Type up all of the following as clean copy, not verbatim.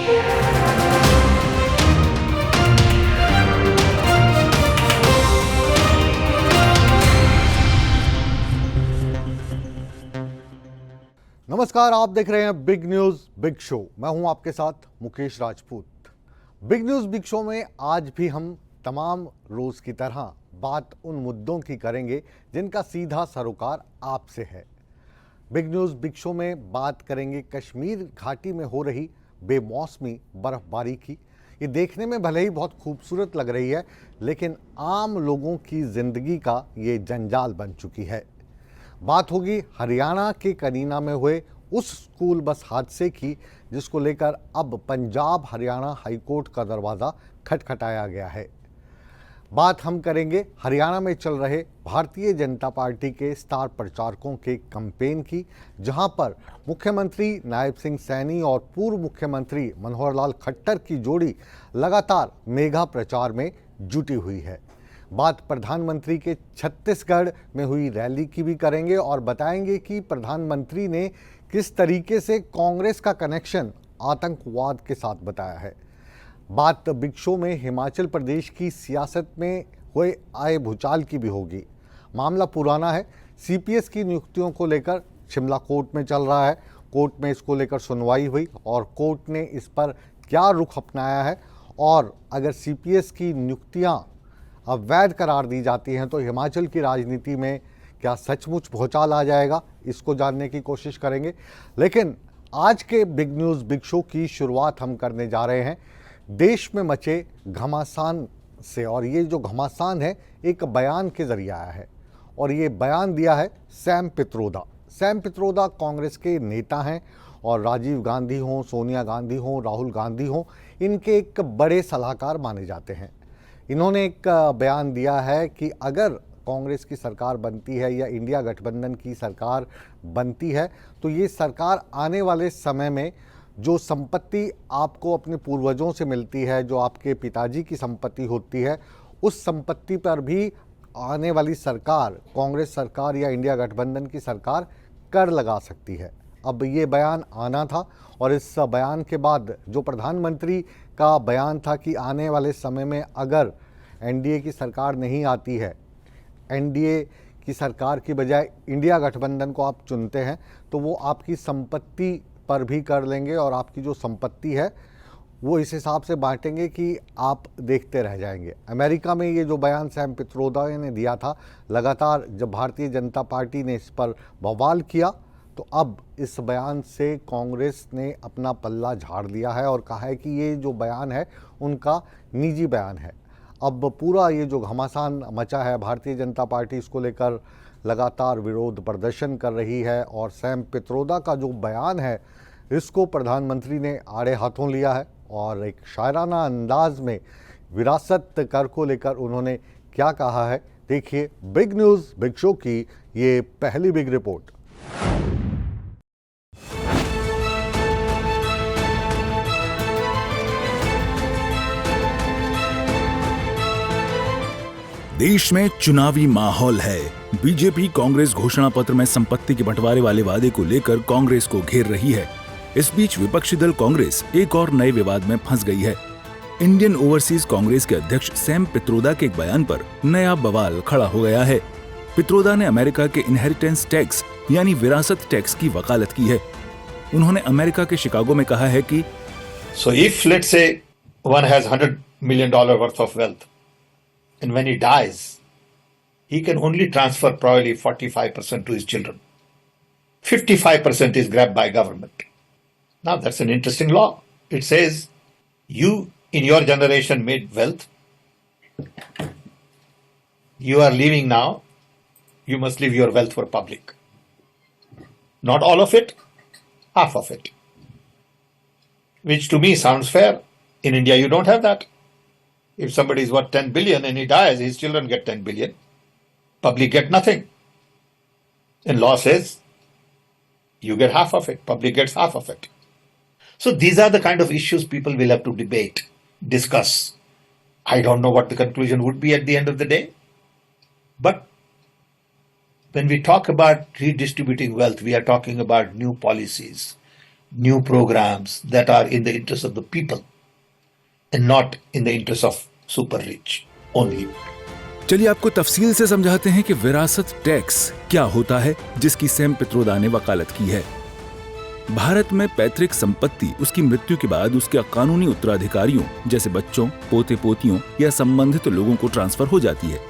नमस्कार, आप देख रहे हैं बिग न्यूज बिग शो। मैं हूं आपके साथ Mukesh Rajput. Big news big show में आज भी हम तमाम रोज की तरह बात उन मुद्दों की करेंगे जिनका सीधा सरोकार आपसे है। बिग न्यूज बिग शो में बात करेंगे कश्मीर घाटी में हो रही बेमौसमी बर्फबारी की। ये देखने में भले ही बहुत खूबसूरत लग रही है, लेकिन आम लोगों की जिंदगी का ये जंजाल बन चुकी है। बात होगी हरियाणा के कनीना में हुए उस स्कूल बस हादसे की, जिसको लेकर अब पंजाब हरियाणा हाईकोर्ट का दरवाज़ा खटखटाया गया है। बात हम करेंगे हरियाणा में चल रहे भारतीय जनता पार्टी के स्टार प्रचारकों के कैंपेन की, जहां पर मुख्यमंत्री नायब सिंह सैनी और पूर्व मुख्यमंत्री मनोहर लाल खट्टर की जोड़ी लगातार मेगा प्रचार में जुटी हुई है। बात प्रधानमंत्री के छत्तीसगढ़ में हुई रैली की भी करेंगे और बताएंगे कि प्रधानमंत्री ने किस तरीके से कांग्रेस का कनेक्शन आतंकवाद के साथ बताया है। बात बिग शो में हिमाचल प्रदेश की सियासत में हुए आए भूचाल की भी होगी। मामला पुराना है, सीपीएस की नियुक्तियों को लेकर शिमला कोर्ट में चल रहा है। कोर्ट में इसको लेकर सुनवाई हुई और कोर्ट ने इस पर क्या रुख अपनाया है, और अगर सीपीएस की नियुक्तियां अवैध करार दी जाती हैं तो हिमाचल की राजनीति में क्या सचमुच भूचाल आ जाएगा, इसको जानने की कोशिश करेंगे। लेकिन आज के बिग न्यूज़ बिग शो की शुरुआत हम करने जा रहे हैं देश में मचे घमासान से। और ये जो घमासान है एक बयान के जरिए आया है, और ये बयान दिया है सैम पित्रोदा। सैम पित्रोदा कांग्रेस के नेता हैं और राजीव गांधी हों, सोनिया गांधी हों, राहुल गांधी हों, इनके एक बड़े सलाहकार माने जाते हैं। इन्होंने एक बयान दिया है कि अगर कांग्रेस की सरकार बनती है या इंडिया गठबंधन की सरकार बनती है तो ये सरकार आने वाले समय में जो संपत्ति आपको अपने पूर्वजों से मिलती है, जो आपके पिताजी की संपत्ति होती है, उस संपत्ति पर भी आने वाली सरकार, कांग्रेस सरकार या इंडिया गठबंधन की सरकार, कर लगा सकती है। अब ये बयान आना था, और इस बयान के बाद जो प्रधानमंत्री का बयान था कि आने वाले समय में अगर एनडीए की सरकार नहीं आती है, एनडीए की सरकार की बजाय इंडिया गठबंधन को आप चुनते हैं, तो वो आपकी संपत्ति पर भी कर लेंगे और आपकी जो संपत्ति है वो इस हिसाब से बांटेंगे कि आप देखते रह जाएंगे। अमेरिका में ये जो बयान सैम पित्रोदा ने दिया था, लगातार जब भारतीय जनता पार्टी ने इस पर बवाल किया, तो अब इस बयान से कांग्रेस ने अपना पल्ला झाड़ दिया है और कहा है कि ये जो बयान है उनका निजी बयान है। अब पूरा ये जो घमासान मचा है, भारतीय जनता पार्टी इसको लेकर लगातार विरोध प्रदर्शन कर रही है, और सैम पित्रोदा का जो बयान है इसको प्रधानमंत्री ने आड़े हाथों लिया है, और एक शायराना अंदाज में विरासत कर को लेकर उन्होंने क्या कहा है, देखिए बिग न्यूज़ बिग शो की ये पहली बिग रिपोर्ट। देश में चुनावी माहौल है। बीजेपी कांग्रेस घोषणा पत्र में संपत्ति के बंटवारे वाले वादे को लेकर कांग्रेस को घेर रही है। इस बीच विपक्षी दल कांग्रेस एक और नए विवाद में फंस गई है। इंडियन ओवरसीज कांग्रेस के अध्यक्ष सैम पित्रोदा के एक बयान पर नया बवाल खड़ा हो गया है। पित्रोदा ने अमेरिका के इनहेरिटेंस टैक्स यानी विरासत टैक्स की वकालत की है। उन्होंने अमेरिका के शिकागो में कहा है कि So if let's say one has $100 million worth of wealth, and when he dies, he can only transfer probably 45% to his children. 55% is grabbed by government. Now that's an interesting law. It says you in your generation made wealth. You are leaving now. You must leave your wealth for public. Not all of it, half of it. Which to me sounds fair. In India, you don't have that. If somebody is worth 10 billion and he dies, his children get 10 billion. Public get nothing. And law says you get half of it, public gets half of it. So these are the kind of issues people will have to debate, discuss. I don't know what the conclusion would be at the end of the day. But when we talk about redistributing wealth, we are talking about new policies. new programs that are in the interest of the people and not in the interest of super rich only. चलिए आपको तफसील से समझाते हैं कि विरासत tax क्या होता है, जिसकी सैम पित्रोदा ने वकालत की है। भारत में पैतृक संपत्ति उसकी मृत्यु के बाद उसके कानूनी उत्तराधिकारियों जैसे बच्चों, पोते पोतियों या संबंधित लोगों को ट्रांसफर हो जाती है।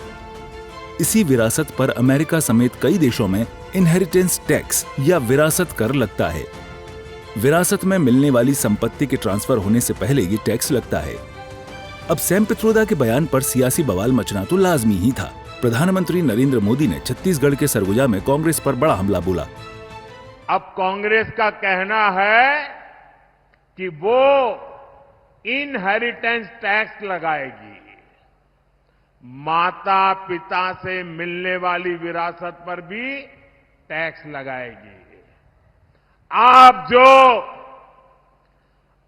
इसी विरासत पर अमेरिका समेत कई देशों में इनहेरिटेंस टैक्स या विरासत कर लगता है। विरासत में मिलने वाली संपत्ति के ट्रांसफर होने से पहले ये टैक्स लगता है। अब सैम पित्रोदा के बयान पर सियासी बवाल मचना तो लाजमी ही था। प्रधानमंत्री नरेंद्र मोदी ने छत्तीसगढ़ के सरगुजा में कांग्रेस पर बड़ा हमला बोला। अब कांग्रेस का कहना है कि वो इनहेरिटेंस टैक्स लगाएगी, माता पिता से मिलने वाली विरासत पर भी टैक्स लगाएगी। आप जो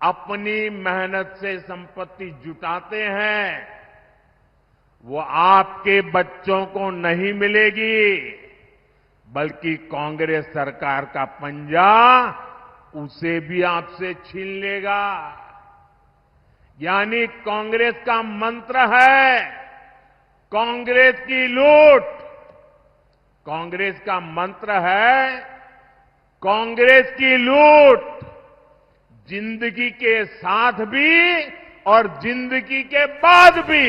अपनी मेहनत से संपत्ति जुटाते हैं वो आपके बच्चों को नहीं मिलेगी, बल्कि कांग्रेस सरकार का पंजा उसे भी आपसे छीन लेगा। यानी कांग्रेस का मंत्र है कांग्रेस की लूट। कांग्रेस का मंत्र है कांग्रेस की लूट, जिंदगी के साथ भी और जिंदगी के बाद भी।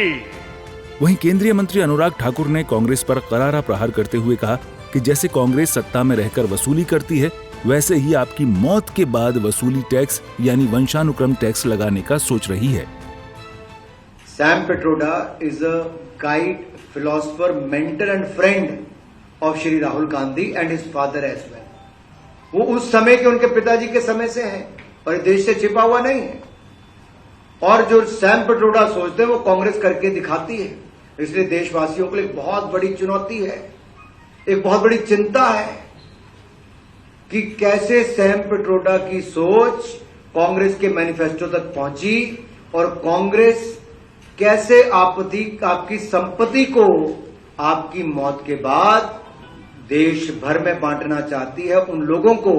वहीं केंद्रीय मंत्री अनुराग ठाकुर ने कांग्रेस पर करारा प्रहार करते हुए कहा कि जैसे कांग्रेस सत्ता में रहकर वसूली करती है, वैसे ही आपकी मौत के बाद वसूली टैक्स यानी वंशानुक्रम टैक्स लगाने का सोच रही है। Sam Pitroda is a guide, philosopher, mentor and friend of Shri Rahul Gandhi and his father as well. वो उस समय के उनके पिताजी के समय से हैं और देश से छिपा हुआ नहीं है। और जो सैम पिट्रोडा सोचते हैं वो कांग्रेस करके दिखाती है। इसलिए देशवासियों के लिए एक बहुत बड़ी चुनौती है, एक बहुत बड़ी चिंता है कि कैसे सैम पिट्रोडा की सोच कांग्रेस के मैनिफेस्टो तक पहुंची और कांग्रेस कैसे आपकी संपत्ति को आपकी मौत के बाद देश भर में बांटना चाहती है उन लोगों को,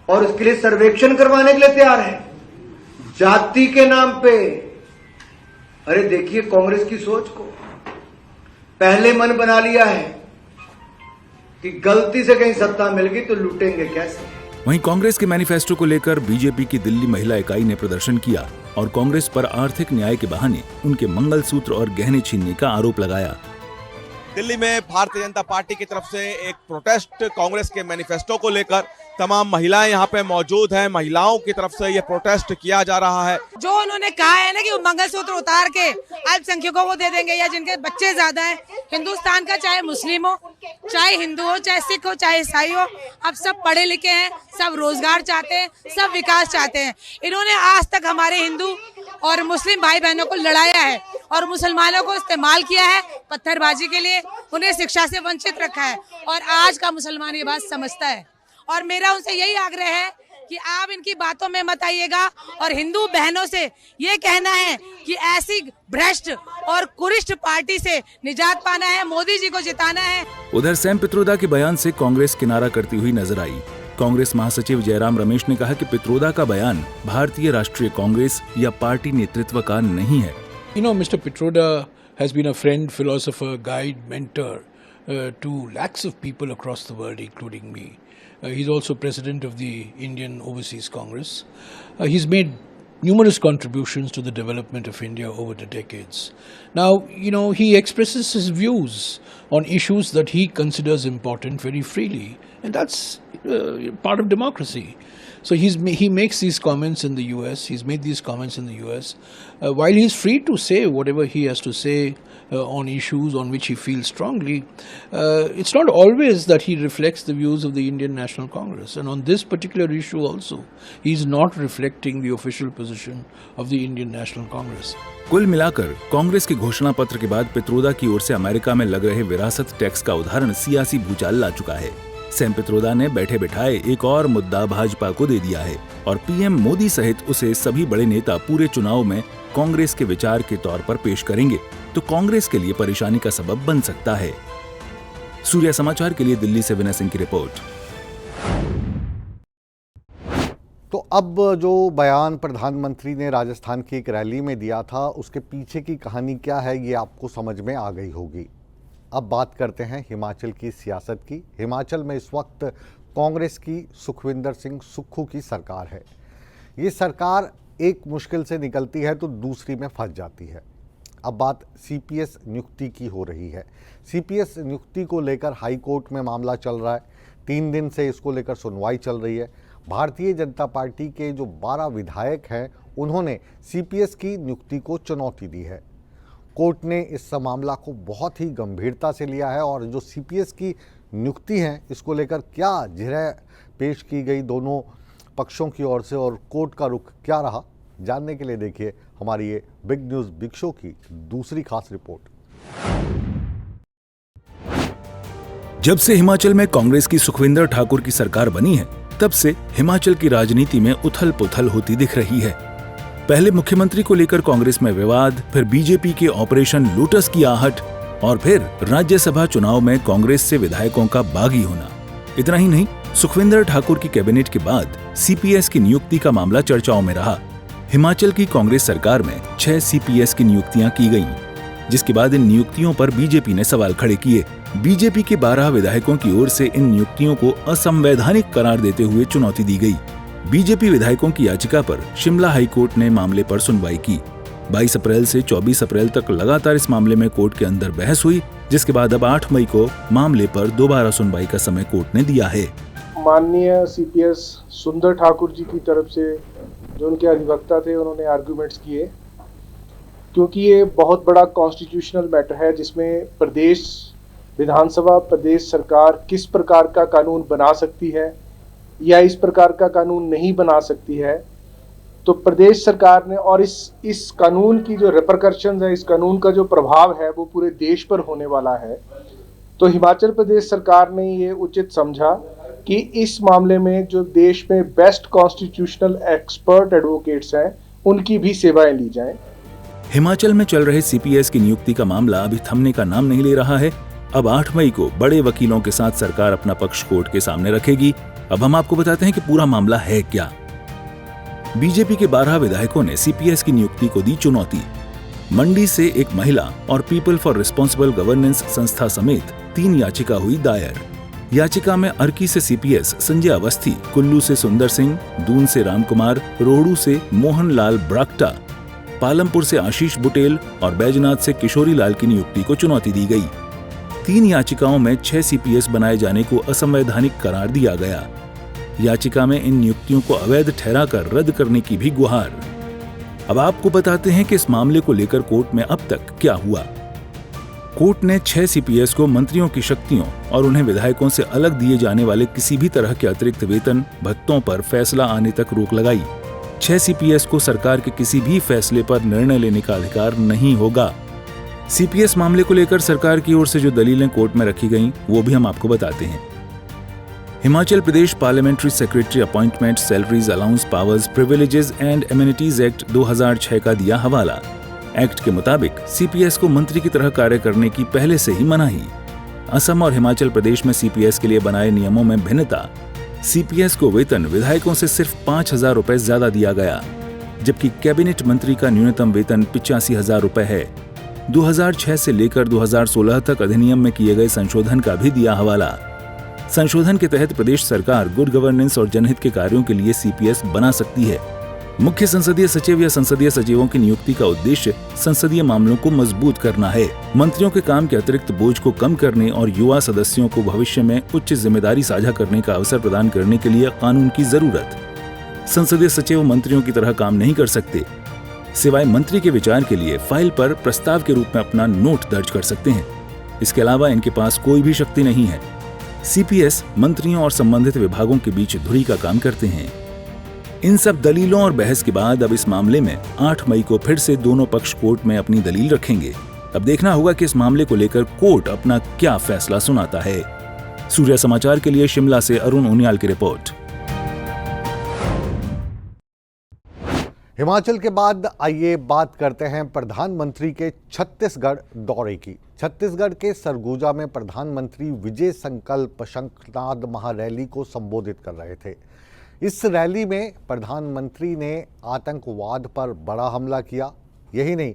और उसके लिए सर्वेक्षण करवाने के लिए तैयार है जाति के नाम पे। अरे देखिए कांग्रेस की सोच को, पहले मन बना लिया है कि गलती से कहीं सत्ता मिल गई तो लूटेंगे कैसे। वहीं कांग्रेस के मैनिफेस्टो को लेकर बीजेपी की दिल्ली महिला इकाई ने प्रदर्शन किया और कांग्रेस पर आर्थिक न्याय के बहाने उनके मंगलसूत्र और गहने छीनने का आरोप लगाया। दिल्ली में भारतीय जनता पार्टी की तरफ से एक प्रोटेस्ट कांग्रेस के मैनिफेस्टो को लेकर तमाम महिलाएं यहां पे मौजूद हैं। महिलाओं की तरफ से ये प्रोटेस्ट किया जा रहा है। जो उन्होंने कहा है ना कि वो मंगलसूत्र उतार के अल्पसंख्यकों को दे देंगे या जिनके बच्चे ज्यादा हैं, हिंदुस्तान का चाहे मुस्लिम हो, चाहे हिंदू हो, चाहे सिख हो, चाहे ईसाई हो, अब सब पढ़े लिखे हैं, सब रोजगार चाहते हैं, सब विकास चाहते हैं। इन्होंने आज तक हमारे हिंदू और मुस्लिम भाई बहनों को लड़ाया है और मुसलमानों को इस्तेमाल किया है पत्थरबाजी के लिए, उन्हें शिक्षा से वंचित रखा है और आज का मुसलमान ये बात समझता है। और मेरा उनसे यही आग्रह है कि आप इनकी बातों में मत आइएगा और हिंदू बहनों से ये कहना है कि ऐसी भ्रष्ट और कुरिष्ट पार्टी से निजात पाना है, मोदी जी को जिताना है। उधर सैम पित्रोदा के बयान से कांग्रेस किनारा करती हुई नजर आई। कांग्रेस महासचिव जयराम रमेश ने कहा कि पित्रोदा का बयान भारतीय राष्ट्रीय कांग्रेस या पार्टी नेतृत्व का नहीं है। You know, Mr. Pitroda has been a friend, philosopher, guide, mentor to lakhs of people across the world, including me. He's also president of the Indian Overseas Congress. He's made numerous contributions to the development of India over the decades. Now, you know, he expresses his views on issues that he considers important very freely, and that's part of democracy. So he makes these comments in the US, he's made these comments in the US, while he's free to say whatever he has to say on issues on which he feels strongly, it's not always that he reflects the views of the Indian National Congress. And on this particular issue also, he's not reflecting the official position of the Indian National Congress. कुल मिलाकर कांग्रेस के घोषणा पत्र के बाद पित्रोदा की ओर से America में लग रहे विरासत टैक्स का उदाहरण सियासी भूचाल ला चुका है। सैम पित्रोदा ने बैठे बिठाए एक और मुद्दा भाजपा को दे दिया है और पीएम मोदी सहित उसे सभी बड़े नेता पूरे चुनाव में कांग्रेस के विचार के तौर पर पेश करेंगे तो कांग्रेस के लिए परेशानी का सबब बन सकता है। सूर्य समाचार के लिए दिल्ली से विनय सिंह की रिपोर्ट। तो अब जो बयान प्रधानमंत्री ने राजस्थान की एक रैली में दिया था, उसके पीछे की कहानी क्या है ये आपको समझ में आ गई होगी। अब बात करते हैं हिमाचल की सियासत की। हिमाचल में इस वक्त कांग्रेस की सुखविंदर सिंह सुक्खू की सरकार है। ये सरकार एक मुश्किल से निकलती है तो दूसरी में फंस जाती है। अब बात सीपीएस नियुक्ति की हो रही है। सीपीएस नियुक्ति को लेकर हाई कोर्ट में मामला चल रहा है। 3 दिन से इसको लेकर सुनवाई चल रही है। भारतीय जनता पार्टी के जो 12 विधायक हैं, उन्होंने सीपीएस की नियुक्ति को चुनौती दी है। कोर्ट ने इस मामला को बहुत ही गंभीरता से लिया है और जो सीपीएस की नियुक्ति है, इसको लेकर क्या जिरह पेश की गई दोनों पक्षों की ओर से और कोर्ट का रुख क्या रहा, जानने के लिए देखिए हमारी ये बिग न्यूज़ बिग शो की दूसरी खास रिपोर्ट। जब से हिमाचल में कांग्रेस की सुखविंदर ठाकुर की सरकार बनी है, तब से हिमाचल की राजनीति में उथल पुथल होती दिख रही है। पहले मुख्यमंत्री को लेकर कांग्रेस में विवाद, फिर बीजेपी के ऑपरेशन लोटस की आहट और फिर राज्यसभा चुनाव में कांग्रेस से विधायकों का बागी होना। इतना ही नहीं, सुखविंदर ठाकुर की कैबिनेट के बाद सीपीएस की नियुक्ति का मामला चर्चाओं में रहा। हिमाचल की कांग्रेस सरकार में 6 सीपीएस की नियुक्तियां की गईं, जिसके बाद इन नियुक्तियों पर बीजेपी ने सवाल खड़े किए। बीजेपी के 12 विधायकों की ओर से इन नियुक्तियों को असंवैधानिक करार देते हुए चुनौती दी गई। बीजेपी विधायकों की याचिका पर शिमला हाई कोर्ट ने मामले पर सुनवाई की। 22 अप्रैल से 24 अप्रैल तक लगातार इस मामले में कोर्ट के अंदर बहस हुई, जिसके बाद अब 8 मई को मामले पर दोबारा सुनवाई का समय कोर्ट ने दिया है। माननीय सीपीएस सुंदर ठाकुर जी की तरफ से जो उनके अधिवक्ता थे, उन्होंने आर्गुमेंट्स किए, क्योंकि ये बहुत बड़ा कॉन्स्टिट्यूशनल मैटर है जिसमें प्रदेश विधानसभा, प्रदेश सरकार किस प्रकार का कानून बना सकती है या इस प्रकार का कानून नहीं बना सकती है। तो प्रदेश सरकार ने और इस कानून की जो रिपरकशंस है, इस कानून का जो प्रभाव है वो पूरे देश पर होने वाला है। तो हिमाचल प्रदेश सरकार ने ये उचित समझा कि इस मामले में जो देश में बेस्ट कॉन्स्टिट्यूशनल एक्सपर्ट एडवोकेट्स हैं, उनकी भी सेवाएं ली जाएं। हिमाचल में चल रहे सीपीएस की नियुक्ति का मामला अभी थमने का नाम नहीं ले रहा है। अब 8 मई को बड़े वकीलों के साथ सरकार अपना पक्ष कोर्ट के सामने रखेगी। अब हम आपको बताते हैं कि पूरा मामला है क्या। बीजेपी के 12 विधायकों ने सीपीएस की नियुक्ति को दी चुनौती। मंडी से एक महिला और पीपल फॉर रिस्पांसिबल गवर्नेंस संस्था समेत 3 याचिका हुई दायर। याचिका में अर्की से सीपीएस संजय अवस्थी, कुल्लू से सुंदर सिंह, दून से रामकुमार, रोहडू से मोहन लाल ब्राक्टा, पालमपुर से आशीष बुटेल और बैजनाथ से किशोरी लाल की नियुक्ति को चुनौती दी गई। 3 याचिकाओं में 6 सीपीएस बनाए जाने को असंवैधानिक करार दिया गया। याचिका में इन नियुक्तियों को अवैध ठहराकर रद्द करने की भी गुहार। अब आपको बताते हैं कि इस मामले को लेकर कोर्ट में अब तक क्या हुआ। कोर्ट ने 6 सीपीएस को मंत्रियों की शक्तियों और उन्हें विधायकों से अलग दिए जाने वाले किसी भी तरह के अतिरिक्त वेतन भत्तों पर फैसला आने तक रोक लगाई। 6 सीपीएस को सरकार के किसी भी फैसले पर निर्णय लेने का अधिकार नहीं होगा। सीपीएस मामले को लेकर सरकार की ओर से जो दलीलें कोर्ट में रखी गईं, वो भी हम आपको बताते हैं। Himachal Pradesh parliamentary secretary appointment, salaries, allowance, powers, privileges and amenities act 2006 का दिया हवाला। एक्ट के मुताबिक सीपीएस को मंत्री की तरह कार्य करने की पहले से ही मनाही। असम और हिमाचल प्रदेश में सीपीएस के लिए बनाए नियमों में भिन्नता। सीपीएस को वेतन विधायकों से सिर्फ 5,000 रुपए ज्यादा दिया गया, जबकि कैबिनेट मंत्री का न्यूनतम वेतन 85,000 रुपए है। 2006 से लेकर 2016 तक अधिनियम में किए गए संशोधन का भी दिया हवाला। संशोधन के तहत प्रदेश सरकार गुड गवर्नेंस और जनहित के कार्यों के लिए सीपीएस बना सकती है। मुख्य संसदीय सचिव या संसदीय सचिवों की नियुक्ति का उद्देश्य संसदीय मामलों को मजबूत करना है, मंत्रियों के काम के अतिरिक्त बोझ को कम करने और युवा सदस्यों को भविष्य में उच्च जिम्मेदारी साझा करने का अवसर प्रदान करने के लिए कानून की जरूरत। संसदीय सचिव मंत्रियों की तरह काम नहीं कर सकते, सिवाय मंत्री के विचार के लिए फाइल पर प्रस्ताव के रूप में अपना नोट दर्ज कर सकते हैं। इसके अलावा इनके पास कोई भी शक्ति नहीं है। सीपीएस मंत्रियों और संबंधित विभागों के बीच धुरी का काम करते हैं। इन सब दलीलों और बहस के बाद अब इस मामले में 8 मई को फिर से दोनों पक्ष कोर्ट में अपनी दलील रखेंगे। अब देखना होगा कि इस मामले को लेकर कोर्ट अपना क्या फैसला सुनाता है। सूर्य समाचार के लिए शिमला से अरुण उनियाल की रिपोर्ट। हिमाचल के बाद आइए बात करते हैं प्रधानमंत्री के छत्तीसगढ़ दौरे की। छत्तीसगढ़ के सरगुजा में प्रधानमंत्री विजय संकल्प शंखनाद महारैली को संबोधित कर रहे थे। इस रैली में प्रधानमंत्री ने आतंकवाद पर बड़ा हमला किया। यही नहीं,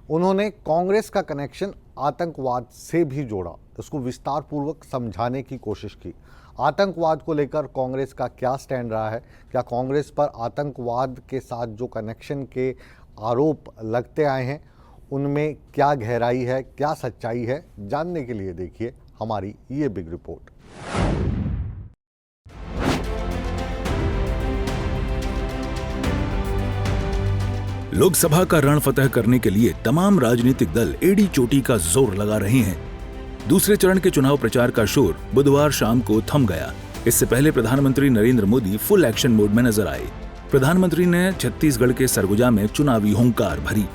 उन्होंने कांग्रेस का कनेक्शन आतंकवाद से भी जोड़ा, उसको विस्तार पूर्वक समझाने की कोशिश की। आतंकवाद को लेकर कांग्रेस का क्या स्टैंड रहा है, क्या कांग्रेस पर आतंकवाद के साथ जो कनेक्शन के आरोप लगते आए हैं उनमें क्या गहराई है, क्या सच्चाई है, जानने के लिए देखिए हमारी ये बिग रिपोर्ट। लोकसभा का रण फतह करने के लिए तमाम राजनीतिक दल एड़ी चोटी का जोर लगा रहे हैं। दूसरे चरण के चुनाव प्रचार का शोर बुधवार शाम को थम गया। इससे पहले प्रधानमंत्री Narendra Modi full action mode में नजर आए। प्रधानमंत्री ने छत्तीसगढ़ के सरगुजा में चुनावी हुंकार भरी।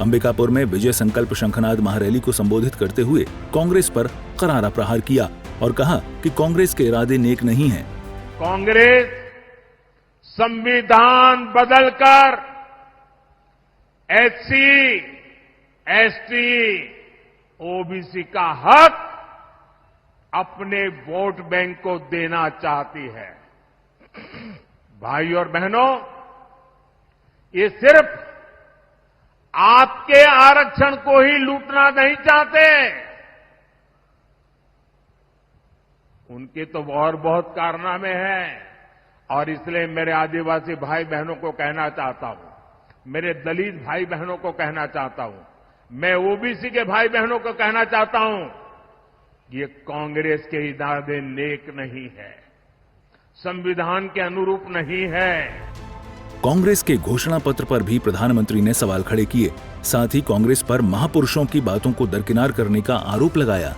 अंबिकापुर में विजय संकल्प शंखनाद महारैली को संबोधित करते हुए कांग्रेस पर करारा प्रहार किया और कहा कि कांग्रेस के इरादे नेक नहीं हैं। कांग्रेस संविधान बदलकर एससी, एसटी, ओबीसी का हक अपने वोट बैंक को देना चाहती है। भाई और बहनों, ये सिर्फ आपके आरक्षण को ही लूटना नहीं चाहते, उनके तो और बहुत कारनामे हैं। और इसलिए मेरे आदिवासी भाई बहनों को कहना चाहता हूं, मेरे दलित भाई बहनों को कहना चाहता हूं, मैं ओबीसी के भाई बहनों को कहना चाहता हूं, ये कांग्रेस के इरादे नेक नहीं है, संविधान के अनुरूप नहीं है। कांग्रेस के घोषणा पत्र पर भी प्रधानमंत्री ने सवाल खड़े किए। साथ ही कांग्रेस पर महापुरुषों की बातों को दरकिनार करने का आरोप लगाया।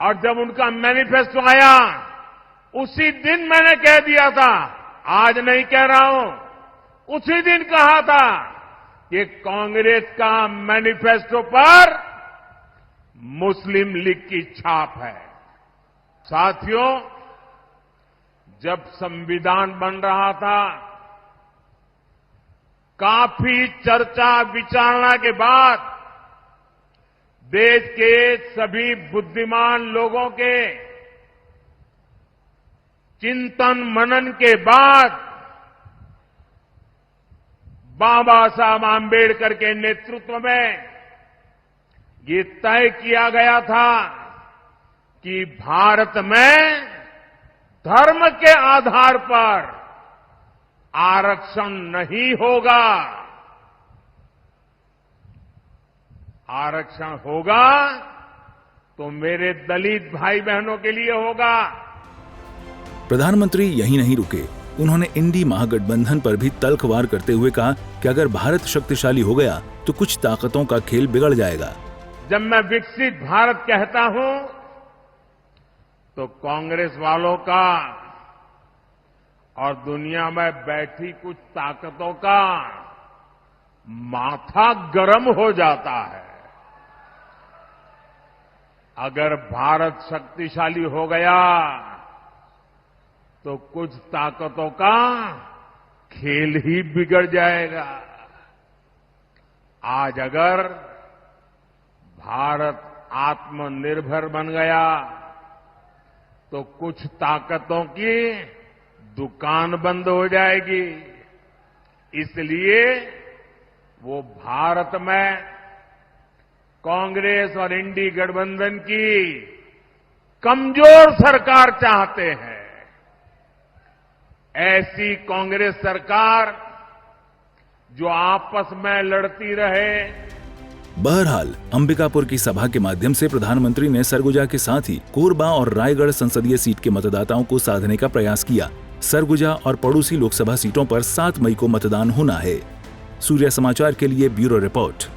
और जब उनका मैनिफेस्टो आया, उसी दिन मैंने कह दिया था, आज नहीं कह रहा हूं, उसी दिन कहा था कि कांग्रेस का मैनिफेस्टो पर मुस्लिम लीग की छाप है। साथियों, जब संविधान बन रहा था, काफी चर्चा विचारणा के बाद देश के सभी बुद्धिमान लोगों के चिंतन मनन के बाद बाबा साहब आंबेडकर के नेतृत्व में ये तय किया गया था कि भारत में धर्म के आधार पर आरक्षण नहीं होगा। आरक्षण होगा तो मेरे दलित भाई बहनों के लिए होगा। प्रधानमंत्री यहीं नहीं रुके। उन्होंने इंडी महागठबंधन पर भी तल्खवार करते हुए कहा कि अगर भारत शक्तिशाली हो गया तो कुछ ताकतों का खेल बिगड़ जाएगा। जब मैं विकसित भारत कहता हूं तो कांग्रेस वालों का और दुनिया में बैठी कुछ ताकतों का माथा गर्म हो जाता है। अगर भारत शक्तिशाली हो गया तो कुछ ताकतों का खेल ही बिगड़ जाएगा। आज अगर भारत आत्मनिर्भर बन गया तो कुछ ताकतों की दुकान बंद हो जाएगी। इसलिए वो भारत में कांग्रेस और इंडी गठबंधन की कमजोर सरकार चाहते हैं। ऐसी कांग्रेस सरकार जो आपस में लड़ती रहे। बहरहाल अंबिकापुर की सभा के माध्यम से प्रधानमंत्री ने सरगुजा के साथ ही कोरबा और रायगढ़ संसदीय सीट के मतदाताओं को साधने का प्रयास किया। सरगुजा और पड़ोसी लोकसभा सीटों पर 7 मई को मतदान होना है। सूर्य समाचार के लिए ब्यूरो रिपोर्ट।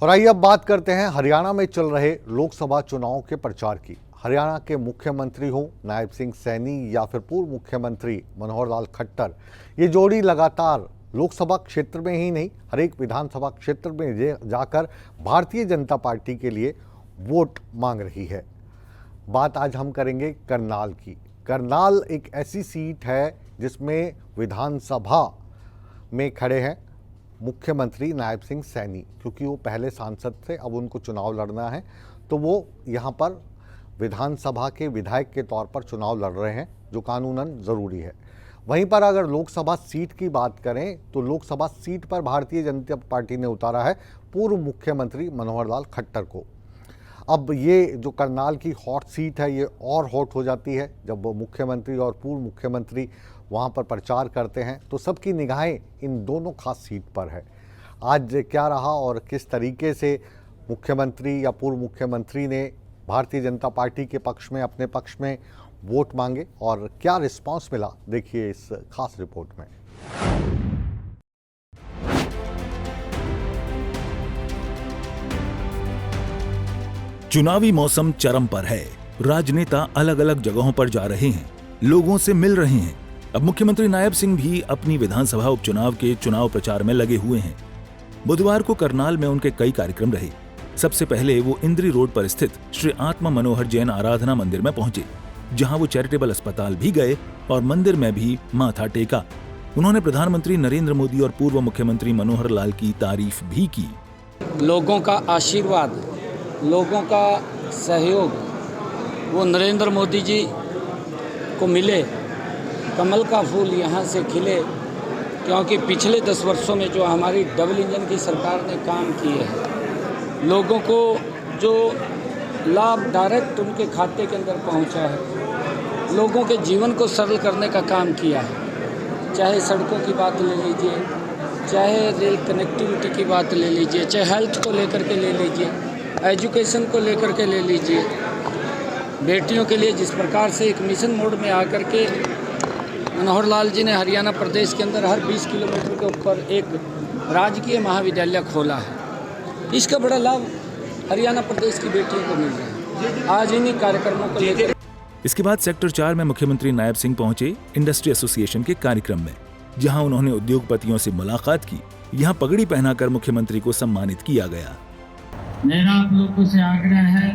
और आइए अब बात करते हैं हरियाणा में चल रहे लोकसभा चुनाव के प्रचार की। हरियाणा के मुख्यमंत्री हों नायब सिंह सैनी या फिर पूर्व मुख्यमंत्री मनोहर लाल खट्टर, ये जोड़ी लगातार लोकसभा क्षेत्र में ही नहीं, हर एक विधानसभा क्षेत्र में जाकर भारतीय जनता पार्टी के लिए वोट मांग रही है। बात आज हम करेंगे करनाल की। करनाल एक ऐसी सीट है जिसमें विधानसभा में खड़े हैं मुख्यमंत्री नायब सिंह सैनी। क्योंकि वो पहले सांसद थे, अब उनको चुनाव लड़ना है तो वो यहाँ पर विधानसभा के विधायक के तौर पर चुनाव लड़ रहे हैं, जो कानूनन ज़रूरी है। वहीं पर अगर लोकसभा सीट की बात करें तो लोकसभा सीट पर भारतीय जनता पार्टी ने उतारा है पूर्व मुख्यमंत्री मनोहर लाल खट्टर को। अब ये जो करनाल की हॉट सीट है, ये और हॉट हो जाती है जब मुख्यमंत्री और पूर्व मुख्यमंत्री वहाँ पर प्रचार करते हैं, तो सबकी निगाहें इन दोनों खास सीट पर है। आज क्या रहा और किस तरीके से मुख्यमंत्री या पूर्व मुख्यमंत्री ने भारतीय जनता पार्टी के पक्ष में, अपने पक्ष में वोट मांगे और क्या रिस्पांस मिला, देखिए इस खास रिपोर्ट में। चुनावी मौसम चरम पर है। राजनेता अलग अलग जगहों पर जा रहे हैं, लोगों से मिल रहे हैं। अब मुख्यमंत्री नायब सिंह भी अपनी विधानसभा उपचुनाव के चुनाव प्रचार में लगे हुए हैं। बुधवार को करनाल में उनके कई कार्यक्रम रहे। सबसे पहले वो इंद्री रोड पर स्थित श्री आत्मा मनोहर जैन आराधना मंदिर में पहुंचे, जहां वो चैरिटेबल अस्पताल भी गए और मंदिर में भी माथा टेका। उन्होंने प्रधानमंत्री नरेंद्र मोदी और पूर्व मुख्यमंत्री मनोहर लाल की तारीफ भी की। लोगों का आशीर्वाद, लोगों का सहयोग वो नरेंद्र मोदी जी को मिले, कमल का फूल यहाँ से खिले, क्योंकि पिछले 10 वर्षों में जो हमारी डबल इंजन की सरकार ने काम किए हैं, लोगों को जो लाभ डायरेक्ट उनके खाते के अंदर पहुँचा है, लोगों के जीवन को सरल करने का काम किया है। चाहे सड़कों की बात ले लीजिए, चाहे रेल कनेक्टिविटी की बात ले लीजिए, चाहे हेल्थ को लेकर के ले लीजिए, एजुकेशन को लेकर के ले लीजिए, बेटियों के लिए जिस प्रकार से एक मिशन मोड में आकर के मनोहर लाल जी ने हरियाणा प्रदेश के अंदर हर 20 किलोमीटर के ऊपर एक राजकीय महाविद्यालय खोला है, इसका बड़ा लाभ हरियाणा प्रदेश की बेटियों को मिल रहा है। आज इन्हीं कार्यक्रमों को लेकर इसके बाद सेक्टर 4 में मुख्यमंत्री नायब सिंह पहुंचे इंडस्ट्री एसोसिएशन के कार्यक्रम में, जहां उन्होंने उद्योगपतियों से मुलाकात की। यहां पगड़ी पहनाकर मुख्यमंत्री को सम्मानित किया गया। मेरा आप लोगों से आग्रह है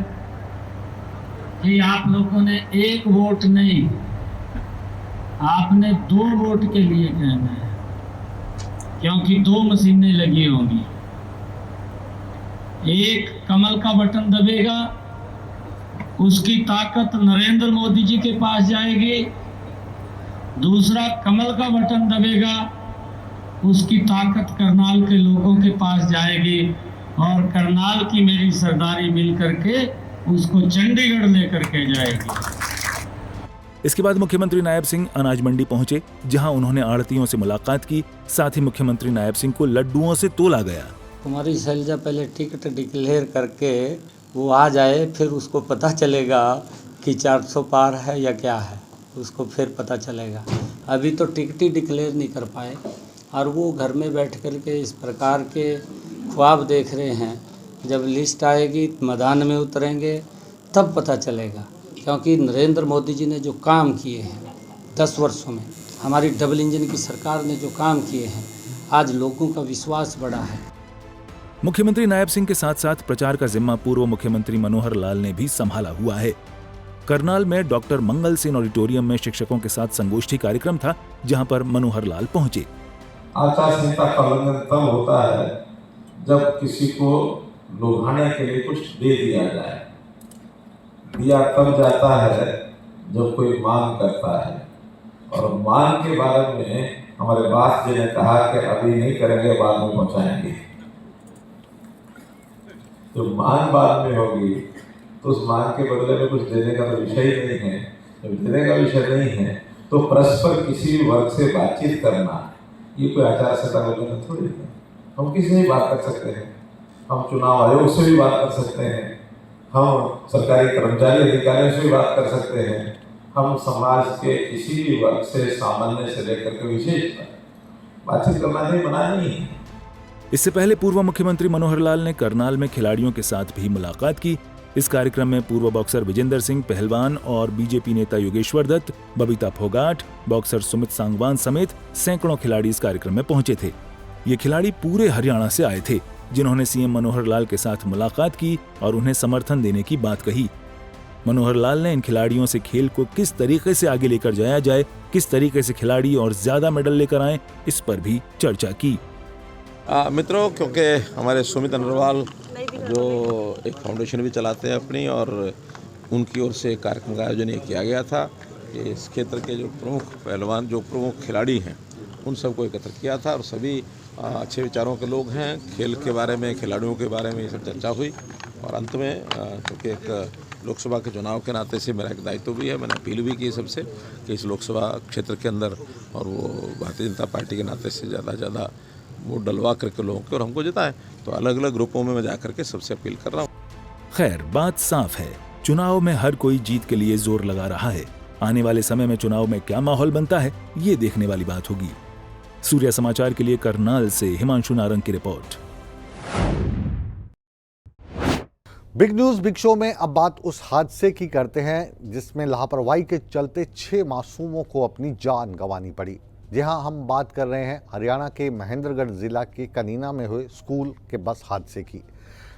कि आप लोगों ने एक वोट नहीं, आपने 2 वोट के लिए कहना है, क्योंकि 2 मशीनें लगी होंगी। एक कमल का बटन दबेगा, उसकी ताकत नरेंद्र मोदी जी के पास जाएगी। दूसरा कमल का बटन दबेगा, उसकी ताकत करनाल के लोगों के पास जाएगी और करनाल की मेरी सरदारी मिल करके उसको चंडीगढ़ लेकर के जाएगी। इसके बाद मुख्यमंत्री नायब सिंह अनाज मंडी पहुंचे, जहां उन्होंने आड़तियों से मुलाकात की। साथ ही मुख्यमंत्री नायब सिंह को लड्डुओं से तोला गया। कुमारी शैलजा पहले टिकट डिक्लेयर करके वो आ जाए, फिर उसको पता चलेगा कि 400 पार है या क्या है, उसको फिर पता चलेगा। अभी तो टिकट ही डिक्लेयर नहीं कर पाए और वो घर में बैठ कर के इस प्रकार के ख्वाब देख रहे हैं। जब लिस्ट आएगी, मैदान में उतरेंगे, तब पता चलेगा। क्योंकि नरेंद्र मोदी जी ने जो काम किए हैं 10 वर्षों में, हमारी डबल इंजन की सरकार ने जो काम किए हैं, आज लोगों का विश्वास बढ़ा है। मुख्यमंत्री नायब सिंह के साथ साथ प्रचार का जिम्मा पूर्व मुख्यमंत्री मनोहर लाल ने भी संभाला हुआ है। करनाल में डॉक्टर मंगल सेन ऑडिटोरियम में शिक्षकों के साथ संगोष्ठी कार्यक्रम था, जहां पर मनोहर लाल पहुंचे। आचार संहिता का उल्लंघन तब होता है जब किसी को लुभाने के लिए कुछ दे दिया जाए। दिया तब जाता है जब कोई मांग करता है, और मांग के बारे में हमारे बास जी ने कहा कि अभी नहीं करेंगे, बाद में पहुंचाएंगे। तो मांग बाद में होगी तो उस मांग के बदले में कुछ देने का तो विषय ही नहीं है। जब देने का विषय नहीं है तो परस्पर किसी भी वर्ग से बातचीत करना ये कोई आचार संहिता का उल्लंघन थोड़ी है। हम किसी से भी बात कर सकते हैं, हम चुनाव आयोग से भी बात कर सकते हैं, हम सरकारी कर्मचारी अधिकारियों से भी बात कर सकते हैं, हम समाज के किसी भी वर्ग से सामान्य से लेकर के विशेष बातचीत करना नहीं, मना नहीं है। इससे पहले पूर्व मुख्यमंत्री मनोहर लाल ने करनाल में खिलाड़ियों के साथ भी मुलाकात की। इस कार्यक्रम में पूर्व बॉक्सर विजेंदर सिंह पहलवान और बीजेपी नेता योगेश्वर दत्त, बबीता फोगाट, बॉक्सर सुमित सांगवान समेत सैकड़ों खिलाड़ी इस कार्यक्रम में पहुंचे थे। ये खिलाड़ी पूरे हरियाणा से आए थे, जिन्होंने सीएम मनोहर लाल के साथ मुलाकात की और उन्हें समर्थन देने की बात कही। मनोहर लाल ने इन खिलाड़ियों से खेल को किस तरीके से आगे लेकर जाया जाए, किस तरीके से खिलाड़ी और ज्यादा मेडल लेकर आए, इस पर भी चर्चा की। मित्रों, क्योंकि हमारे सुमित अग्रवाल जो एक फाउंडेशन भी चलाते हैं अपनी, और उनकी ओर से कार्यक्रम का आयोजन किया गया था कि इस क्षेत्र के जो प्रमुख पहलवान, जो प्रमुख खिलाड़ी हैं, उन सबको एकत्र किया था और सभी अच्छे विचारों के लोग हैं। खेल के बारे में, खिलाड़ियों के बारे में ये सब चर्चा हुई और अंत में क्योंकि एक लोकसभा के चुनाव के नाते से मेरा एक दायित्व भी है, मैंने अपील भी की सबसे कि इस लोकसभा क्षेत्र के अंदर और वो भारतीय जनता पार्टी के नाते से ज़्यादा से ज़्यादा वोट डलवा करके लोगों के और हमको जिताएं। तो अलग अलग ग्रुपों में मैं जा करके सबसे अपील कर रहा हूँ। खैर, बात साफ है, चुनाव में हर कोई जीत के लिए जोर लगा रहा है। आने वाले समय में चुनाव में क्या माहौल बनता है, ये देखने वाली बात होगी। सूर्य समाचार के लिए करनाल से हिमांशु नारंग की report. Big news big show में अब बात उस हादसे की करते हैं जिसमें लापरवाही के चलते 6 मासूमों को अपनी जान गंवानी पड़ी। जी हां, हम बात कर रहे हैं हरियाणा के महेंद्रगढ़ जिला के कनीना में हुए स्कूल के बस हादसे की।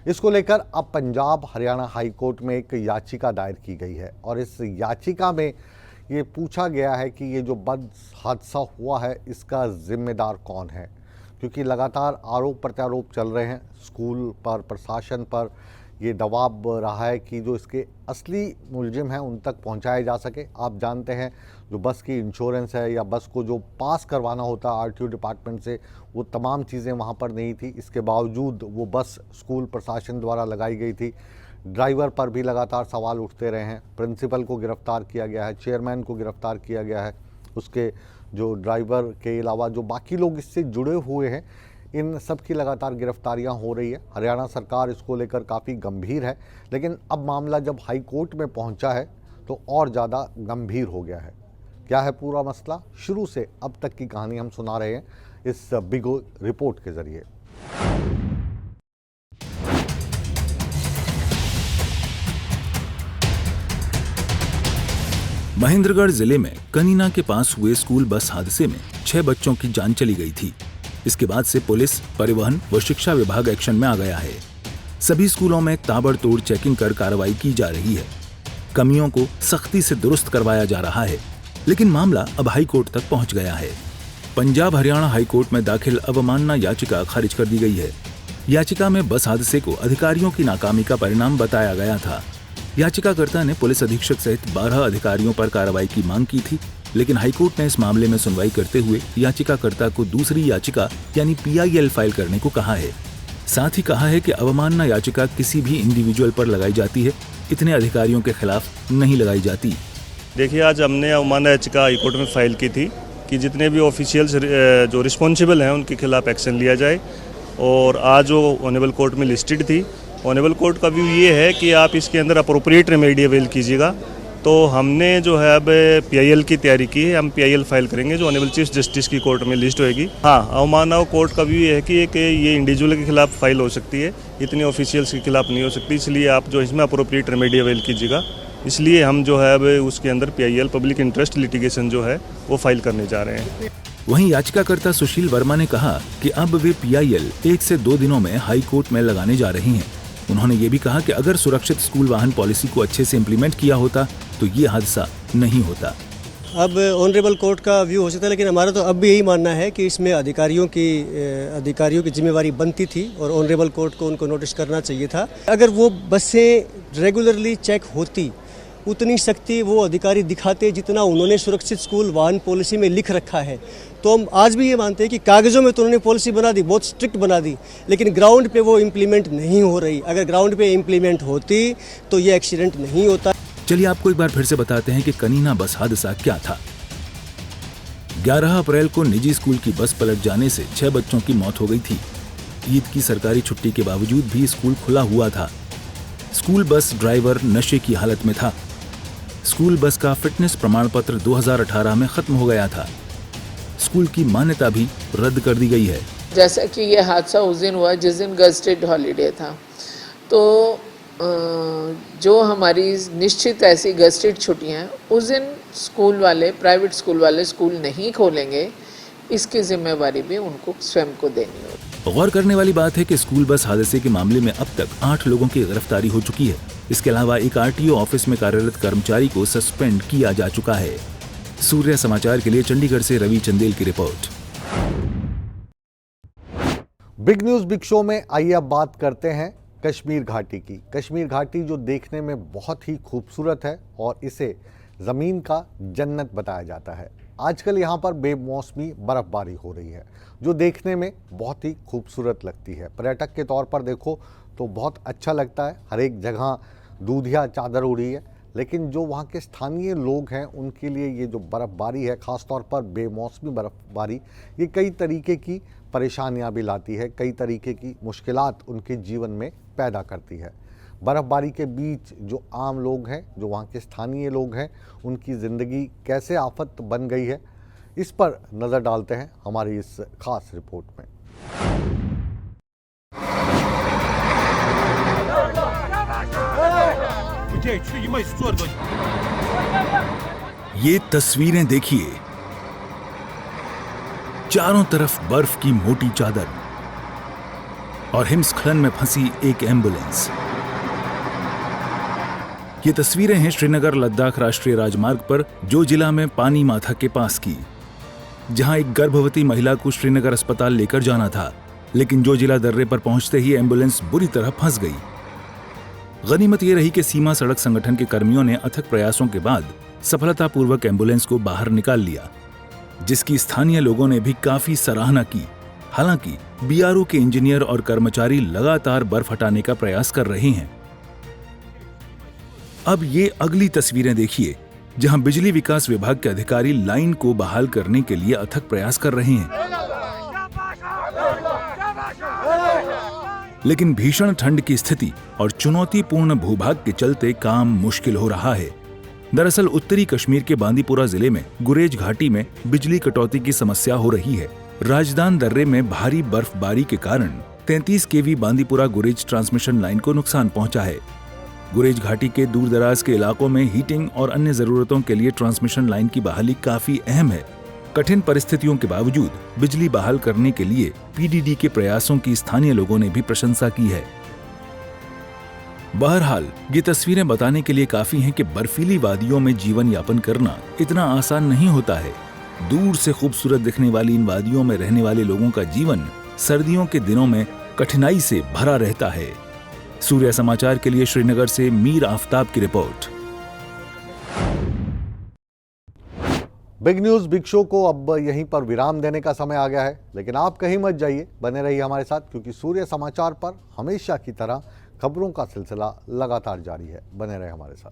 इसको लेकर अब पंजाब हरियाणा हाई कोर्ट में एक याचिका दायर की गई है और इस याचिका में ये पूछा गया है कि ये जो बस हादसा हुआ है इसका जिम्मेदार कौन है, क्योंकि लगातार आरोप प्रत्यारोप चल रहे हैं। स्कूल पर, प्रशासन पर ये दबाव रहा है कि जो इसके असली मुलजिम हैं उन तक पहुंचाया जा सके। आप जानते हैं जो बस की इंश्योरेंस है या बस को जो पास करवाना होता है आरटीओ डिपार्टमेंट से, वो तमाम चीज़ें वहां पर नहीं थी। इसके बावजूद वो बस स्कूल प्रशासन द्वारा लगाई गई थी। ड्राइवर पर भी लगातार सवाल उठते रहे हैं। प्रिंसिपल को गिरफ्तार किया गया है, चेयरमैन को गिरफ्तार किया गया है, उसके जो ड्राइवर के अलावा जो बाकी लोग इससे जुड़े हुए हैं, इन सब की लगातार गिरफ्तारियां हो रही है। हरियाणा सरकार इसको लेकर काफ़ी गंभीर है, लेकिन अब मामला जब हाई कोर्ट में पहुंचा है तो और ज़्यादा गंभीर हो गया है। क्या है पूरा मसला, शुरू से अब तक की कहानी हम सुना रहे हैं इस बिग रिपोर्ट के जरिए। महेंद्रगढ़ जिले में कनीना के पास हुए स्कूल बस हादसे में 6 बच्चों की जान चली गई थी। इसके बाद से पुलिस, परिवहन व शिक्षा विभाग एक्शन में आ गया है। सभी स्कूलों में ताबड़तोड़ चेकिंग कर कार्रवाई की जा रही है। कमियों को सख्ती से दुरुस्त करवाया जा रहा है, लेकिन मामला अब हाई कोर्ट तक पहुंच गया है। पंजाब हरियाणा हाई कोर्ट में दाखिल अवमानना याचिका खारिज कर दी गई है। याचिका में बस हादसे को अधिकारियों की नाकामी का परिणाम बताया गया था। याचिकाकर्ता ने पुलिस अधीक्षक सहित 12 अधिकारियों पर कार्रवाई की मांग की थी, लेकिन हाईकोर्ट ने इस मामले में सुनवाई करते हुए याचिकाकर्ता को दूसरी याचिका यानी PIL फाइल करने को कहा है। साथ ही कहा है कि अवमानना याचिका किसी भी इंडिविजुअल पर लगाई जाती है, इतने अधिकारियों के खिलाफ नहीं लगाई जाती। देखिए, आज हमने अवमानना याचिका हाईकोर्ट में फाइल की थी कि जितने भी ऑफिशियल्स जो रिस्पॉन्सिबल हैं उनके खिलाफ एक्शन लिया जाए, और आज वो ऑनरेबल कोर्ट में लिस्टेड थी। ऑनरेबल कोर्ट का व्यू ये है कि आप इसके अंदर अप्रोप्रिएट रेमेडी अवेल कीजिएगा। तो हमने जो है अब PIL की तैयारी की है, हम PIL फाइल करेंगे जो ऑनरेबल चीफ जस्टिस की कोर्ट में लिस्ट होएगी। हाँ, अवमानना कोर्ट का व्यू ये है कि ये इंडिविजुअल के खिलाफ फाइल हो सकती है, इतने ऑफिशियल्स के खिलाफ नहीं हो सकती, इसलिए आप जो इसमें अप्रोप्रिएट रेमेडी अवेल कीजिएगा। इसलिए हम जो है अब उसके अंदर PIL पब्लिक इंटरेस्ट लिटिगेशन जो है वो फाइल करने जा रहे हैं। वहीं याचिकाकर्ता सुशील वर्मा ने कहा कि अब वे PIL 1 से 2 दिनों में हाई कोर्ट में लगाने जा रही हैं। उन्होंने ये भी कहा कि अगर सुरक्षित स्कूल वाहन पॉलिसी को अच्छे से इम्प्लीमेंट किया होता तो ये हादसा नहीं होता। अब ऑनरेबल कोर्ट का व्यू हो सकता है, लेकिन हमारा तो अब भी यही मानना है कि इसमें अधिकारियों की जिम्मेवारी बनती थी और ऑनरेबल कोर्ट को उनको नोटिस करना चाहिए था। अगर वो बसें रेगुलरली चेक होती, उतनी सख्ती वो अधिकारी दिखाते जितना उन्होंने सुरक्षित स्कूल वाहन पॉलिसी में लिख रखा है। तो हम आज भी ये मानते हैं कि कागज़ों में तो उन्होंने पॉलिसी बना दी, बहुत स्ट्रिक्ट बना दी, लेकिन ग्राउंड पे वो इम्प्लीमेंट नहीं हो रही। अगर ग्राउंड पे इम्प्लीमेंट होती तो ये एक्सीडेंट नहीं होता। चलिए आपको एक बार फिर से बताते हैं कि कनीना बस हादसा क्या था। 11 अप्रैल को निजी स्कूल की बस पलट जाने से 6 बच्चों की मौत हो गई थी। ईद की सरकारी छुट्टी के बावजूद भी स्कूल खुला हुआ था। स्कूल बस ड्राइवर नशे की हालत में था। स्कूल बस का फिटनेस प्रमाण पत्र 2018 में खत्म हो गया था। स्कूल की मान्यता भी रद्द कर दी गई है। जैसा कि यह हादसा उस दिन हुआ जिस दिन गजटेड हॉलीडे था, तो जो हमारी निश्चित ऐसी गजटेड छुट्टियां उस दिन स्कूल वाले, प्राइवेट स्कूल वाले स्कूल नहीं खोलेंगे, इसकी जिम्मेवारी भी उनको स्वयं को देनी होगी। गौर करने वाली बात है कि स्कूल बस हादसे के मामले में अब तक 8 लोगों की गिरफ्तारी हो चुकी है। इसके अलावा एक RTO ऑफिस में कार्यरत कर्मचारी को सस्पेंड किया जा चुका है। सूर्य समाचार के लिए चंडीगढ़ से रवि चंदेल की report. Big news big show में आइए अब बात करते हैं कश्मीर घाटी की। कश्मीर घाटी जो देखने में बहुत ही खूबसूरत है और इसे ज़मीन का जन्नत बताया जाता है। आजकल यहाँ पर बेमौसमी बर्फ़बारी हो रही है जो देखने में बहुत ही खूबसूरत लगती है। पर्यटक के तौर पर देखो तो बहुत अच्छा लगता है, हर एक जगह दूधिया चादर उड़ी है। लेकिन जो वहाँ के स्थानीय लोग हैं उनके लिए ये जो बर्फ़बारी है, ख़ास तौर पर बेमौसमी बर्फ़बारी, ये कई तरीके की परेशानियाँ भी लाती है, कई तरीके की मुश्किलात उनके जीवन में पैदा करती है। बर्फ़बारी के बीच जो आम लोग हैं, जो वहाँ के स्थानीय लोग हैं, उनकी ज़िंदगी कैसे आफत बन गई है, इस पर नज़र डालते हैं हमारी इस खास रिपोर्ट में। ये तस्वीरें देखिए, चारों तरफ बर्फ की मोटी चादर और हिमस्खलन में फंसी एक एम्बुलेंस। ये तस्वीरें हैं श्रीनगर लद्दाख राष्ट्रीय राजमार्ग पर जो जिला में पानी माथा के पास की, जहां एक गर्भवती महिला को श्रीनगर अस्पताल लेकर जाना था, लेकिन जो जिला दर्रे पर पहुंचते ही एम्बुलेंस बुरी तरह फंस गई। गनीमत ये रही कि सीमा सड़क संगठन के कर्मियों ने अथक प्रयासों के बाद सफलतापूर्वक एम्बुलेंस को बाहर निकाल लिया, जिसकी स्थानीय लोगों ने भी काफी सराहना की। हालांकि बीआरओ के इंजीनियर और कर्मचारी लगातार बर्फ हटाने का प्रयास कर रहे हैं। अब ये अगली तस्वीरें देखिए, जहां बिजली विकास विभाग के अधिकारी लाइन को बहाल करने के लिए अथक प्रयास कर रहे हैं, लेकिन भीषण ठंड की स्थिति और चुनौतीपूर्ण भूभाग के चलते काम मुश्किल हो रहा है। दरअसल उत्तरी कश्मीर के बांदीपुरा जिले में गुरेज घाटी में बिजली कटौती की समस्या हो रही है। राजदान दर्रे में भारी बर्फबारी के कारण 33 केवी बांदीपुरा गुरेज ट्रांसमिशन लाइन को नुकसान पहुंचा है। गुरेज घाटी के दूर दराज के इलाकों में हीटिंग और अन्य जरूरतों के लिए ट्रांसमिशन लाइन की बहाली काफी अहम है। कठिन परिस्थितियों के बावजूद बिजली बहाल करने के लिए पीडीडी के प्रयासों की स्थानीय लोगों ने भी प्रशंसा की है। बहरहाल ये तस्वीरें बताने के लिए काफी हैं कि बर्फीली वादियों में जीवन यापन करना इतना आसान नहीं होता है। दूर से खूबसूरत दिखने वाली इन वादियों में रहने वाले लोगों का जीवन सर्दियों के दिनों में कठिनाई से भरा रहता है। सूर्य समाचार के लिए श्रीनगर से मीर आफ्ताब की report. Big news big show को अब यहीं पर विराम देने का समय आ गया है, लेकिन आप कहीं मत जाइए, बने रहिए हमारे साथ, क्योंकि सूर्य समाचार पर हमेशा की तरह खबरों का सिलसिला लगातार जारी है। बने रहे हमारे साथ।